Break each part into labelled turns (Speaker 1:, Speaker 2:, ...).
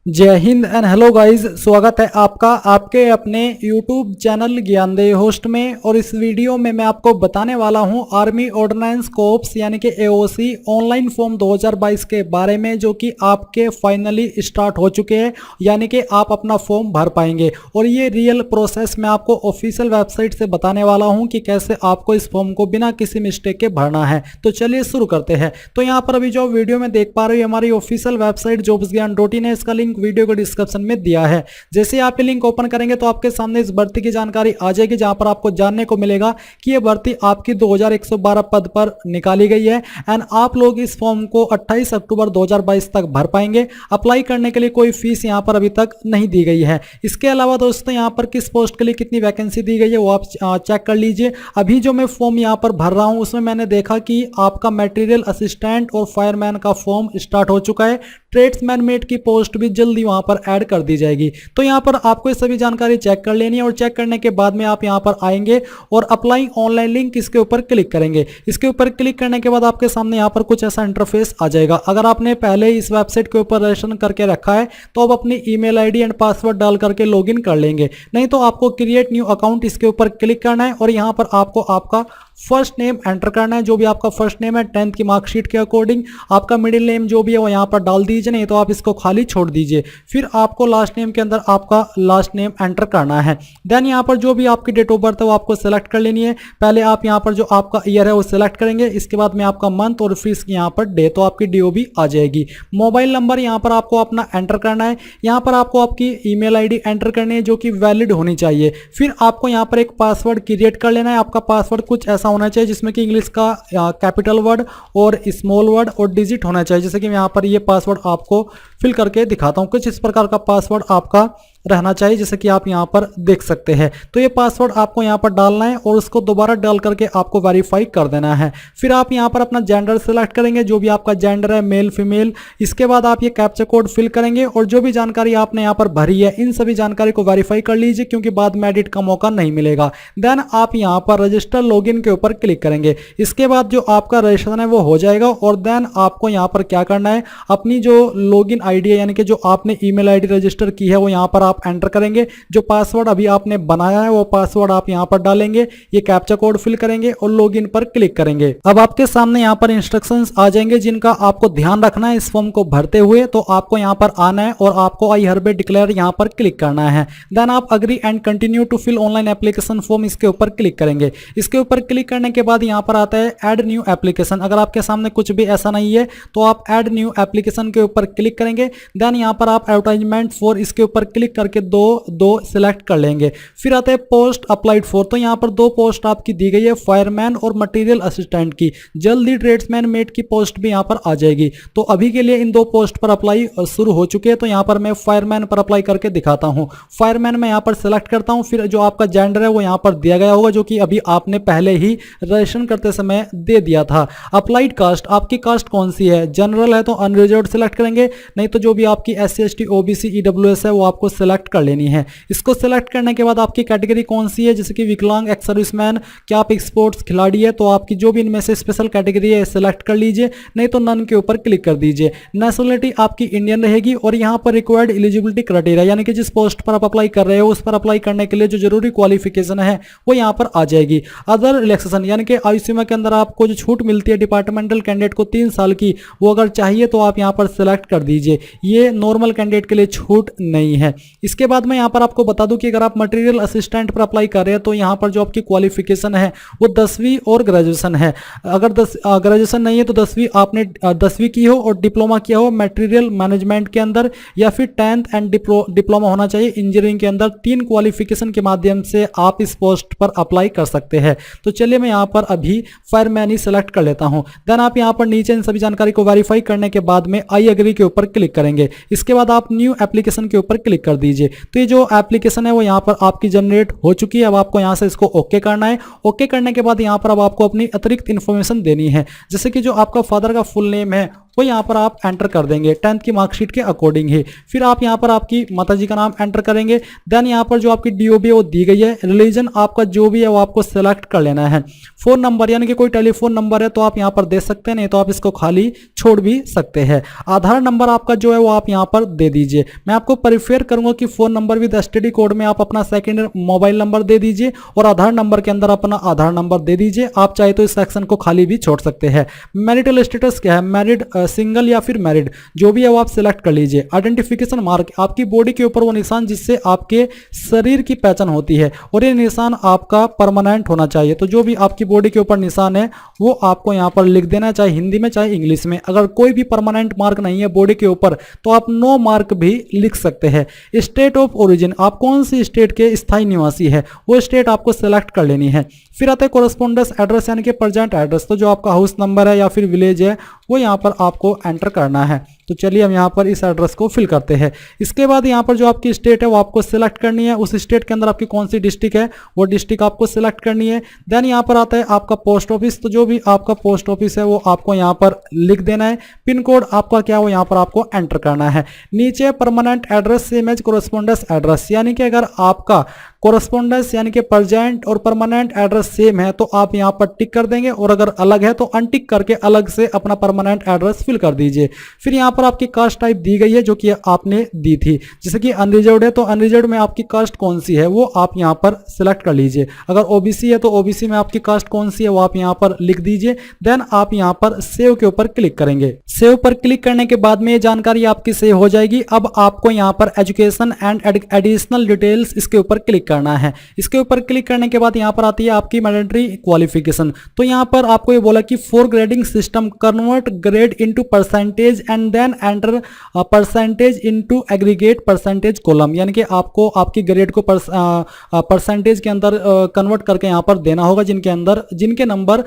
Speaker 1: जय Hind and hello guys, स्वागत है आपका आपके अपने यूट्यूब चैनल ज्ञानदेव होस्ट में। और इस वीडियो में मैं आपको बताने वाला हूं आर्मी ऑर्डिनेंस कोर्प्स यानी कि एओसी ऑनलाइन फॉर्म 2022 के बारे में, जो कि आपके फाइनली स्टार्ट हो चुके हैं, यानी कि आप अपना फॉर्म भर पाएंगे। और ये रियल प्रोसेस मैं आपको ऑफिशियल वेबसाइट से बताने वाला हूँ कि कैसे आपको इस फॉर्म को बिना किसी मिस्टेक के भरना है। तो चलिए शुरू करते हैं। तो यहाँ पर अभी जो वीडियो में देख पा रहे हो हमारी ऑफिशियल वेबसाइट jobsgyan.in है, इसका लिंक वीडियो को डिस्क्रिप्शन में दिया है। जैसे आप ये लिंक ओपन करेंगे तो आपके सामने इस भर्ती की जानकारी आ जाएगी, जहां पर आपको जानने को मिलेगा कि ये भर्ती आपकी 2112 पद पर निकाली गई है। एंड आप लोग इस फॉर्म को 28 अक्टूबर 2022 तक भर पाएंगे। अप्लाई करने के लिए कोई फीस यहां पर अभी तक नहीं दी गई है। इसके अलावा दोस्तों यहां पर किस पोस्ट के लिए कितनी वैकेंसी दी गई है वो आप चेक कर लीजिए। अभी जो मैं फॉर्म यहां पर भर रहा हूं उसमें मैंने देखा कि आपका मटेरियल असिस्टेंट और फायरमैन का फॉर्म स्टार्ट हो चुका है। ट्रेड्समैन मेट की पोस्ट भी जल्दी वहां पर ऐड कर दी जाएगी। तो यहां पर आपको ये सभी जानकारी चेक कर लेनी है और चेक करने के बाद में आप यहां पर आएंगे और अप्लाई ऑनलाइन लिंक इसके ऊपर क्लिक करेंगे। इसके ऊपर क्लिक करने के बाद आपके सामने यहां पर कुछ ऐसा इंटरफेस आ जाएगा। अगर आपने पहले इस वेबसाइट के ऊपर रजिस्ट्रेशन करके रखा है तो अब अपनी ईमेल आईडी एंड पासवर्ड डाल करके लॉगिन कर लेंगे, नहीं तो आपको क्रिएट न्यू अकाउंट इसके ऊपर क्लिक करना है और यहां पर आपको आपका फर्स्ट नेम एंटर करना है। जो भी आपका फर्स्ट नेम है 10th की मार्कशीट के अकॉर्डिंग, आपका मिडिल नेम जो भी है वो यहाँ पर डाल दीजिए, नहीं तो आप इसको खाली छोड़ दीजिए। फिर आपको लास्ट नेम के अंदर आपका लास्ट नेम एंटर करना है। देन यहाँ पर जो भी आपकी डेट ऑफ बर्थ है वो आपको सेलेक्ट कर लेनी है। पहले आप यहाँ पर जो आपका ईयर है वो सिलेक्ट करेंगे, इसके बाद में आपका मंथ और फिर यहाँ पर डे, तो आपकी डीओबी आ जाएगी। मोबाइल नंबर यहाँ पर आपको अपना एंटर करना है। यहाँ पर आपको आपकी ईमेल आईडी एंटर करनी है जो कि वैलिड होनी चाहिए। फिर आपको यहाँ पर एक पासवर्ड क्रिएट कर लेना है। आपका पासवर्ड कुछ ऐसा होना चाहिए जिसमें कि इंग्लिश का कैपिटल वर्ड और स्मॉल वर्ड और डिजिट होना चाहिए। जैसे कि मैं यहाँ पर ये पासवर्ड आपको फिल करके दिखाता हूँ। कुछ इस प्रकार का पासवर्ड आपका रहना चाहिए, जैसे कि आप यहाँ पर देख सकते हैं। तो ये पासवर्ड आपको यहाँ पर डालना है और उसको दोबारा डाल करके आपको वेरीफाई कर देना है। फिर आप यहाँ पर अपना जेंडर सेलेक्ट करेंगे, जो भी आपका जेंडर है मेल फीमेल। इसके बाद आप ये कैप्चा कोड फिल करेंगे और जो भी जानकारी आपने यहाँ पर भरी है इन सभी जानकारी को वेरीफाई कर लीजिए, क्योंकि बाद में एडिट का मौका नहीं मिलेगा। देन आप यहाँ पर रजिस्टर लॉगिन के ऊपर क्लिक करेंगे। इसके बाद जो आपका रजिस्ट्रेशन है वो हो जाएगा और देन आपको यहाँ पर क्या करना है, अपनी जो लॉगिन आईडी है यानी कि जो आपने ईमेल आईडी रजिस्टर की है वो यहाँ पर आप एंटर करेंगे। जो पासवर्ड अभी आपने बनाया है वो पासवर्ड आप यहाँ पर डालेंगे, ये कैप्चा कोड फिल करेंगे और लॉगिन पर क्लिक करेंगे। अब आपके सामने यहाँ पर इंस्ट्रक्शंस आ जाएंगे जिनका आपको ध्यान रखना है इस फॉर्म को भरते हुए। तो आपको यहाँ पर आना है और आपको आई हरबे डिक्लेयर यहाँ पर क्लिक करना है। देन आप agree and continue to fill online application form, इसके ऊपर क्लिक करेंगे। इसके ऊपर क्लिक करने के बाद यहाँ पर आता है ऐड न्यू एप्लीकेशन। अगर आपके सामने कुछ भी ऐसा नहीं है तो आप ऐड न्यू एप्लीकेशन के ऊपर क्लिक करेंगे। देन यहाँ पर आप एडवर्टाइजमेंट फॉर, इसके ऊपर क्लिक करके दो सिलेक्ट कर लेंगे। फिर आता है पोस्ट अप्लाइड फॉर, तो यहाँ पर दो पोस्ट आपकी दी गई है, फायरमैन और मटेरियल असिस्टेंट की। जल्दी ट्रेड्समैन मेट की पोस्ट भी यहाँ पर आ जाएगी। तो अभी के लिए इन दो पोस्ट पर अप्लाई शुरू हो चुके हैं। तो यहाँ पर मैं फायरमैन पर अप्लाई करके दिखाता हूँ। फायरमैन में यहाँ पर सिलेक्ट करता हूँ। फिर जो आपका जेंडर है वो यहाँ पर दिया गया होगा, जो कि अभी आपने पहले ही रजिस्ट्रेशन करते समय दे दिया था। अप्लाइड कास्ट, आपकी कास्ट कौन सी है, जनरल है तो अनरिजर्व्ड सिलेक्ट करेंगे, नहीं तो जो भी आपकी SC ST OBC EWS है वो आपको सिलेक्ट कर लेनी है। इसको सिलेक्ट करने के बाद आपकी कैटेगरी कौन सी है, जैसे कि विकलांग, एक्स सर्विसमैन, क्या आप स्पोर्ट्स खिलाड़ी है, तो आपकी जो भी इनमें से स्पेशल कैटेगरी है सिलेक्ट कर लीजिए, नहीं तो नन के ऊपर क्लिक कर दीजिए। नेशनलिटी आपकी इंडियन रहेगी और यहाँ पर रिक्वायर्ड एलिजिबिलिटी क्राइटेरिया यानी कि जिस पोस्ट पर आप अप्लाई कर रहे हो उस पर अप्लाई करने के लिए जो जरूरी क्वालिफिकेशन है वो यहाँ पर आ जाएगी। अदर रिलैक्सेशन यानी कि आयु सीमा के अंदर आपको जो छूट मिलती है डिपार्टमेंटल कैंडिडेट को 3 साल की, वो अगर चाहिए तो आप यहाँ पर सिलेक्ट कर दीजिए। ये नॉर्मल कैंडिडेट के लिए छूट नहीं है। इसके बाद में यहाँ पर आपको बता दूं कि अगर आप मटेरियल असिस्टेंट पर अप्लाई कर रहे हैं तो यहाँ पर जो आपकी क्वालिफिकेशन है वो 10वीं और ग्रेजुएशन है। अगर ग्रेजुएशन नहीं है तो 10वीं आपने 10वीं की हो और डिप्लोमा किया हो मटेरियल मैनेजमेंट के अंदर, या फिर 10th एंड डिप्लोमा होना चाहिए इंजीनियरिंग के अंदर। 3 क्वालिफिकेशन के माध्यम से आप इस पोस्ट पर अप्लाई कर सकते हैं। तो चलिए मैं यहाँ पर अभी फायरमैन ही सेलेक्ट कर लेता हूँ। देन आप यहाँ पर नीचे इन सभी जानकारी को वेरीफाई करने के बाद में आई एग्री के ऊपर क्लिक करेंगे। इसके बाद आप न्यू एप्लीकेशन के ऊपर क्लिक कर दीजिए। तो ये जो एप्लीकेशन है वो यहाँ पर आपकी जनरेट हो चुकी है। अब आपको यहाँ से इसको ओके करना है। ओके करने के बाद यहाँ पर अब आपको अपनी अतिरिक्त इन्फॉर्मेशन देनी है, जैसे कि जो आपका फादर का फुल नेम है वो यहाँ पर आप एंटर कर देंगे 10th की मार्कशीट के अकॉर्डिंग ही। फिर आप यहाँ पर आपकी माताजी का नाम एंटर करेंगे। देन यहाँ पर जो आपकी डीओबी है वो दी गई है। रिलीजन आपका जो भी है वो आपको सेलेक्ट कर लेना है। फोन नंबर यानी कि कोई टेलीफोन नंबर है तो आप यहाँ पर दे सकते हैं, नहीं तो आप इसको खाली छोड़ भी सकते हैं। आधार नंबर आपका जो है वो आप यहाँ पर दे दीजिए। मैं आपको प्रेफर करूंगा कि phone number with STD code में आप अपना सेकंड मोबाइल नंबर दे दीजिए और आधार नंबर के अंदर अपना आधार नंबर दे दीजिए। आप चाहे तो इस सेक्शन को खाली भी छोड़ सकते हैं। मैरिटल स्टेटस क्या है, मैरिड, सिंगल या फिर मैरिड, जो भी है वो आप सिलेक्ट कर लीजिए। आइडेंटिफिकेशन मार्क, आपकी बॉडी के ऊपर वो निशान जिससे आपके शरीर की पहचान होती है और ये निशान आपका परमानेंट होना चाहिए। तो जो भी आपकी बॉडी के ऊपर निशान है वो आपको यहाँ पर लिख देना, चाहे हिंदी में चाहे इंग्लिश में। अगर कोई भी परमानेंट मार्क नहीं है बॉडी के ऊपर तो आप नो मार्क भी लिख सकते हैं। स्टेट ऑफ ओरिजिन, आप कौन सी स्टेट के स्थायी निवासी है वो स्टेट आपको सेलेक्ट कर लेनी है। फिर आता है कोरेस्पोंडेंस एड्रेस यानी कि प्रेजेंट एड्रेस, तो जो आपका हाउस नंबर है या फिर विलेज है वो यहाँ पर आपको एंटर करना है। तो चलिए हम यहाँ पर इस एड्रेस को फिल करते हैं। इसके बाद यहाँ पर जो आपकी स्टेट है वो आपको सिलेक्ट करनी है। उस स्टेट के अंदर आपकी कौन सी डिस्ट्रिक्ट है वो डिस्ट्रिक्ट आपको सिलेक्ट करनी है। देन यहाँ पर आता है आपका पोस्ट ऑफिस, तो जो भी आपका पोस्ट ऑफिस है वो आपको यहाँ पर लिख देना है। पिन कोड आपका क्या हो यहाँ पर आपको एंटर करना है। नीचे permanent address same as correspondence address, यानी कि अगर आपका कोरेस्पोंडेंस यानी कि प्रेजेंट और परमानेंट एड्रेस सेम है तो आप यहाँ पर टिक कर देंगे और अगर अलग है तो अनटिक करके अलग से अपना परमानेंट एड्रेस फिल कर दीजिए। फिर यहाँ पर आपकी कास्ट टाइप दी गई है जो कि आपने दी थी, जैसे कि अनरिजर्व्ड है तो अनरिजर्व्ड में आपकी कास्ट कौन सी है वो आप यहाँ पर सिलेक्ट कर लीजिए। अगर ओबीसी है तो ओबीसी में आपकी कास्ट कौन सी है वो आप यहाँ पर लिख दीजिए। देन आप यहाँ पर सेव के ऊपर क्लिक करेंगे। सेव पर क्लिक करने के बाद में ये जानकारी आपकी सेव हो जाएगी। अब आपको यहाँ पर एजुकेशन एंड एडिशनल डिटेल्स इसके ऊपर क्लिक करना है। इसके ऊपर क्लिक करने के बाद यहाँ पर आती है आपकी मैंडेटरी क्वालिफिकेशन। तो यहाँ पर आपको ये बोला कि for grading system convert grade into percentage and then enter percentage into aggregate percentage column, यानी कि आपको आपकी ग्रेड को परसेंटेज के अंदर कन्वर्ट करके यहाँ पर देना होगा जिनके नंबर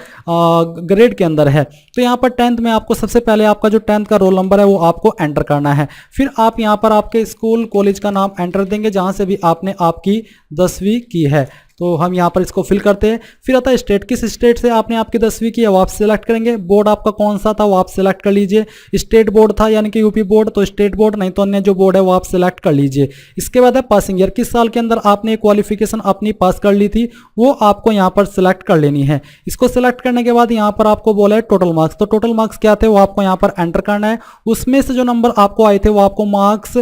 Speaker 1: ग्रेड के अंदर है। तो यहाँ पर 10th में आपको सबसे पहले आपका जो 10th का रोल नंबर है वो आपको एंटर करना है। फिर आप यहाँ पर आपके स्कूल कॉलेज का नाम एंटर देंगे जहां से भी आपने आपकी 10वीं की है। तो हम यहाँ पर इसको फिल करते हैं। फिर आता है स्टेट, किस स्टेट से आपने आपकी 10वीं की है वो आप सिलेक्ट करेंगे। बोर्ड आपका कौन सा था वो आप सिलेक्ट कर लीजिए। स्टेट बोर्ड था यानी कि यूपी बोर्ड तो स्टेट बोर्ड, नहीं तो अन्य जो बोर्ड है वो आप सिलेक्ट कर लीजिए। इसके बाद है पासिंग ईयर, किस साल के अंदर आपने क्वालिफिकेशन अपनी पास कर ली थी वो आपको यहाँ पर सिलेक्ट कर लेनी है। इसको सिलेक्ट करने के बाद यहाँ पर आपको बोला है टोटल मार्क्स, तो टोटल मार्क्स क्या थे वो आपको यहाँ पर एंटर करना है। उसमें से जो नंबर आपको आए थे वो आपको मार्क्स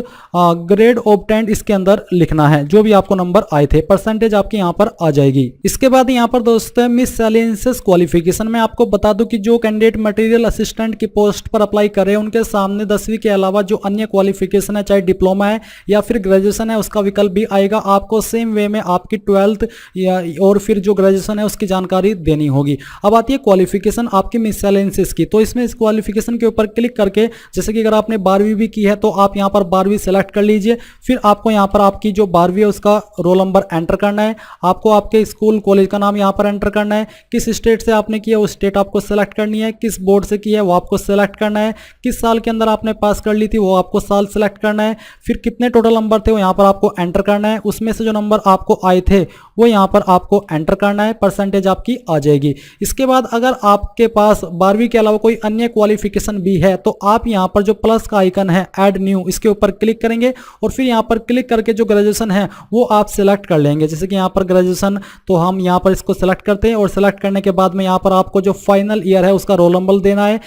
Speaker 1: ग्रेड ऑब्टेन्ड इसके अंदर लिखना है, जो भी आपको नंबर आए थे। परसेंटेज आपकी यहाँ पर आ जाएगी। इसके बाद यहाँ पर दोस्तों मिससेलेनियस क्वालिफिकेशन में आपको बता दूं कि जो कैंडिडेट मटेरियल असिस्टेंट की पोस्ट पर अप्लाई कर रहे हैं उनके सामने 10वीं के अलावा जो अन्य क्वालिफिकेशन है, चाहे डिप्लोमा है या फिर ग्रेजुएशन है, उसका विकल्प भी आएगा। आपको सेम वे में आपकी 12th या और फिर जो ग्रेजुएशन है उसकी जानकारी देनी होगी। अब आती है क्वालिफिकेशन आपकी मिससेलेनियस की, तो इसमें इस क्वालिफिकेशन के ऊपर क्लिक करके जैसे कि अगर आपने 12वीं भी की है तो आप यहाँ पर 12वीं सेलेक्ट कर लीजिए। फिर आपको यहाँ पर आपकी जो 12वीं है उसका रोल नंबर एंटर करना है। आपको आपके स्कूल कॉलेज का नाम यहाँ पर एंटर करना है। किस स्टेट से आपने किया वो स्टेट आपको सेलेक्ट करनी है। किस बोर्ड से किया है वो आपको सेलेक्ट करना है। किस साल के अंदर आपने पास कर ली थी वो आपको साल सेलेक्ट करना है। फिर कितने टोटल नंबर थे वो यहाँ पर आपको एंटर करना है। उसमें से जो नंबर आपको आए थे वो यहाँ पर आपको एंटर करना है। परसेंटेज आपकी आ जाएगी। इसके बाद अगर आपके पास 12वीं के अलावा कोई अन्य क्वालिफिकेशन भी है तो आप यहाँ पर जो प्लस का आइकन है ऐड न्यू, इसके ऊपर क्लिक करेंगे और फिर यहाँ पर क्लिक करके जो ग्रेजुएशन है वो आप सिलेक्ट कर लेंगे। जैसे कि यहाँ पर ग्रेजुएशन, तो हम यहाँ पर इसको सिलेक्ट करते हैं और सिलेक्ट करने के बाद में यहाँ पर आपको जो फाइनल ईयर है उसका रोल नंबर देना है।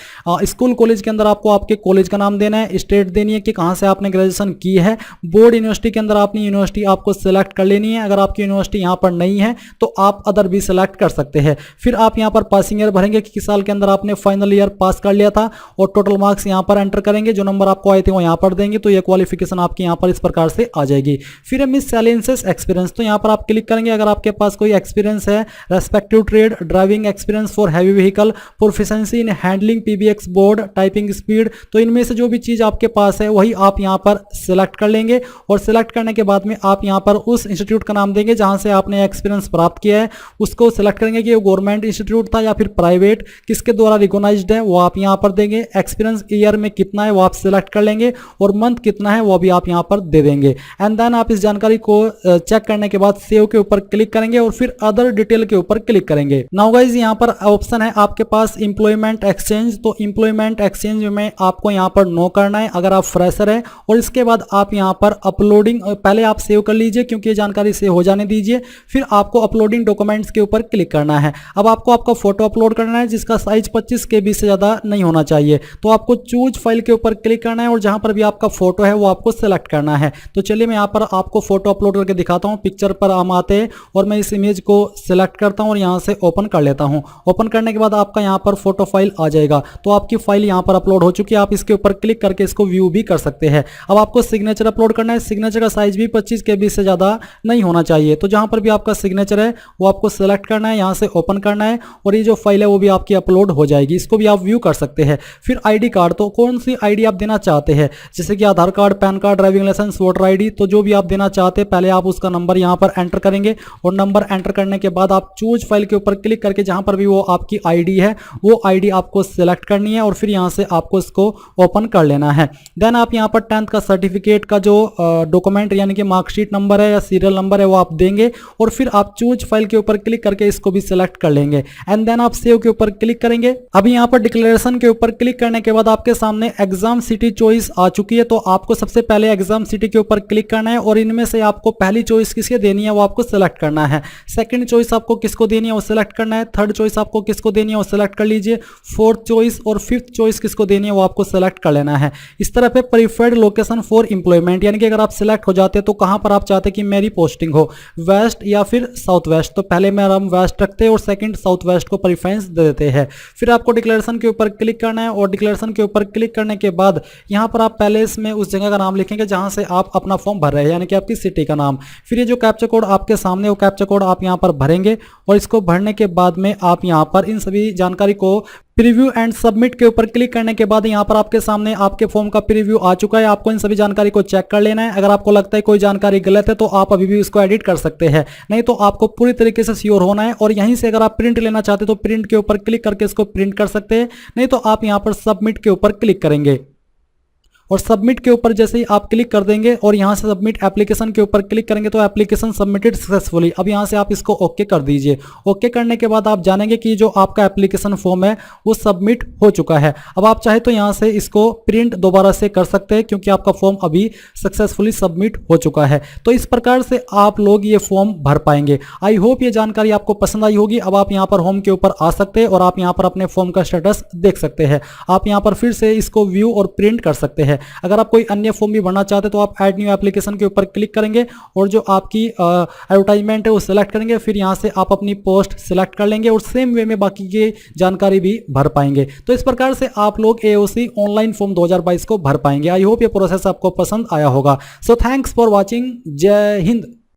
Speaker 1: स्कूल कॉलेज के अंदर आपको आपके कॉलेज का नाम देना है। स्टेट देनी है कि कहाँ से आपने ग्रेजुएशन की है। बोर्ड यूनिवर्सिटी के अंदर आपने यूनिवर्सिटी आपको सिलेक्ट कर लेनी है। अगर आपकी यूनिवर्सिटी यहाँ पर नहीं है तो आप अदर भी सिलेक्ट कर सकते हैं। फिर आप यहाँ पर पासिंग ईयर भरेंगे कि किस साल के अंदर आपने फाइनल ईयर पास कर लिया था और टोटल मार्क्स यहाँ पर एंटर करेंगे। जो नंबर आपको आए थे वो यहाँ पर देंगे, तो ये क्वालिफिकेशन आपकी यहाँ पर इस प्रकार से आ जाएगी। फिर मिससेलेनियस एक्सपीरियंस, तो यहाँ पर आप क्लिक करेंगे। अगर आपके पास कोई एक्सपीरियंस है, respective trade, driving experience for heavy vehicle, proficiency in handling PBX board, typing speed, तो इनमें से जो भी चीज आपके पास है वही आप यहाँ पर सिलेक्ट कर लेंगे। और सिलेक्ट करने के बाद में आप यहाँ पर उस इंस्टीट्यूट का नाम देंगे जहां से आपने एक्सपीरियंस प्राप्त किया है, उसको सिलेक्ट करेंगे कि वो गवर्नमेंट इंस्टीट्यूट था या फिर प्राइवेट, किसके द्वारा रिकॉग्नाइज्ड है वो आप यहाँ पर देंगे। एक्सपीरियंस ईयर में कितना है वो आप सिलेक्ट कर लेंगे और मंथ कितना है वो भी आप यहाँ पर दे देंगे। एंड देन आप इस जानकारी को चेक करने के बाद सेव के ऊपर क्लिक करेंगे और फिर अदर डिटेल के ऊपर क्लिक करेंगे। नाउ गाइज यहाँ पर ऑप्शन है आपके पास एम्प्लॉयमेंट एक्सचेंज, तो एम्प्लॉयमेंट एक्सचेंज में आपको यहाँ पर नो करना है अगर आप फ्रेशर है। और इसके बाद आप यहाँ पर अपलोडिंग, पहले आप सेव कर लीजिए क्योंकि ये जानकारी सेव हो जाने दीजिए, फिर आपको अपलोडिंग डॉक्यूमेंट्स के ऊपर क्लिक करना है। अब आपको आपका फोटो अपलोड करना है जिसका साइज 25 KB से ज्यादा नहीं होना चाहिए। तो आपको चूज फाइल के ऊपर क्लिक करना है और जहां पर भी आपका फोटो है वो आपको सिलेक्ट करना है। तो चलिए मैं यहाँ पर आपको फोटो अपलोड करके दिखाता हूँ। पिक्चर पर हम आते हैं और मैं इस इमेज को सिलेक्ट करता हूँ और यहाँ से ओपन कर लेता हूँ। ओपन करने के बाद आपका यहाँ पर फोटो फाइल आ जाएगा। तो आपकी फाइल यहाँ पर अपलोड हो चुकी है, आप इसके ऊपर क्लिक करके इसको व्यू भी कर सकते हैं। अब आपको सिग्नेचर अपलोड करना है। सिग्नेचर का साइज भी 25 KB से ज्यादा नहीं होना चाहिए। तो जहां पर भी आपका सिग्नेचर है वो आपको सिलेक्ट करना है, यहाँ से ओपन करना है और ये जो फाइल है वो भी आपकी अपलोड हो जाएगी। इसको भी आप व्यू कर सकते हैं। फिर आईडी कार्ड, तो कौन सी आईडी आप देना चाहते हैं, जैसे कि Aadhaar card, PAN card, driving licence, voter ID, तो जो भी आप देना चाहते हैं पहले आप उसका नंबर यहाँ पर एंटर करेंगे और नंबर एंटर करने के बाद आप चूज फाइल के ऊपर क्लिक करके जहां पर भी वो आपकी आईडी है वो आईडी आपको सिलेक्ट करनी है और फिर यहाँ से आपको इसको ओपन कर लेना है। देन आप यहाँ पर 10th का सर्टिफिकेट का जो डॉक्यूमेंट यानी कि मार्कशीट नंबर है या सीरियल नंबर है वो आप देंगे और फिर आप चूज फाइल के ऊपर क्लिक करके इसको भी सिलेक्ट कर लेंगे एंड देन आप सेव के ऊपर क्लिक करेंगे। अभी यहाँ पर डिक्लेरेशन के ऊपर क्लिक करने के बाद आपके सामने एग्जाम सिटी चॉइस आ चुकी है। तो आपको सबसे पहले एग्जाम सिटी के ऊपर क्लिक करना है और इनमें से आपको पहली चॉइस किसके देनी है वो आपको सिलेक्ट करना है। सेकंड चॉइस आपको किसको देनी है वो सिलेक्ट करना है। थर्ड चॉइस आपको किसको देनी है वो सिलेक्ट कर लीजिए। फोर्थ चॉइस और फिफ्थ चॉइस किसको देनी है वो आपको सिलेक्ट कर लेना है। इस तरह पे प्रीफर्ड लोकेशन फॉर एम्प्लॉयमेंट, यानी कि अगर आप सिलेक्ट हो जाते तो कहां पर आप चाहते हैं कि मेरी पोस्टिंग हो, वेस्ट या फिर साउथ वेस्ट। तो पहले में हम वेस्ट रखते हैं और सेकंड साउथ वेस्ट को प्रेफरेंस दे देते हैं। फिर आपको डिक्लेरेशन के ऊपर क्लिक करना है और डिक्लेरेशन के ऊपर क्लिक करने के बाद यहां पर आप पहले इसमें उस जगह का नाम लिखेंगे जहां से आप अपना फॉर्म भर रहे हैं, यानी कि आपकी सिटी का नाम। फिर ये जो कैप्चा कोड आपके सामने वो कैप्चा कोड आप यहां पर भरेंगे और इसको भरने के बाद में आप यहां पर इन सभी जानकारी को प्रीव्यू एंड सबमिट के ऊपर क्लिक करने के बाद यहाँ पर आपके सामने आपके फॉर्म का प्रीव्यू आ चुका है। आपको इन सभी जानकारी को चेक कर लेना है। अगर आपको लगता है कोई जानकारी गलत है तो आप अभी भी उसको एडिट कर सकते हैं, नहीं तो आपको पूरी तरीके से श्योर होना है। और यहीं से अगर आप प्रिंट लेना चाहते हैं तो प्रिंट के ऊपर क्लिक करके इसको प्रिंट कर सकते हैं, नहीं तो आप यहाँ पर सबमिट के ऊपर क्लिक करेंगे और सबमिट के ऊपर जैसे ही आप क्लिक कर देंगे और यहां से सबमिट एप्लीकेशन के ऊपर क्लिक करेंगे तो एप्लीकेशन सबमिटेड सक्सेसफुली। अब यहां से आप इसको ओके कर दीजिए। ओके करने के बाद आप जानेंगे कि जो आपका एप्लीकेशन फॉर्म है वो सबमिट हो चुका है। अब आप चाहे तो यहां से इसको प्रिंट दोबारा से कर सकते हैं क्योंकि आपका फॉर्म अभी सक्सेसफुली सबमिट हो चुका है। तो इस प्रकार से आप लोग ये फॉर्म भर पाएंगे। आई होप ये जानकारी आपको पसंद आई होगी। अब आप यहाँ पर होम के ऊपर आ सकते हैं और आप यहाँ पर अपने फॉर्म का स्टेटस देख सकते हैं। आप यहाँ पर फिर से इसको व्यू और प्रिंट कर सकते हैं। अगर आप कोई अन्य फॉर्म भी भरना चाहते हैं तो आप ऐड न्यू एप्लीकेशन के ऊपर क्लिक करेंगे और जो आपकी एडवर्टाइजमेंट है वो सिलेक्ट करेंगे। फिर यहां से आप अपनी पोस्ट सिलेक्ट कर लेंगे और सेम वे में बाकी की जानकारी भी भर पाएंगे। तो इस प्रकार से आप लोग AOC ऑनलाइन फॉर्म 2022 को भर पाएंगे। आई होप ये प्रोसेस आपको पसंद आया होगा। So thanks for watching. जय हिंद।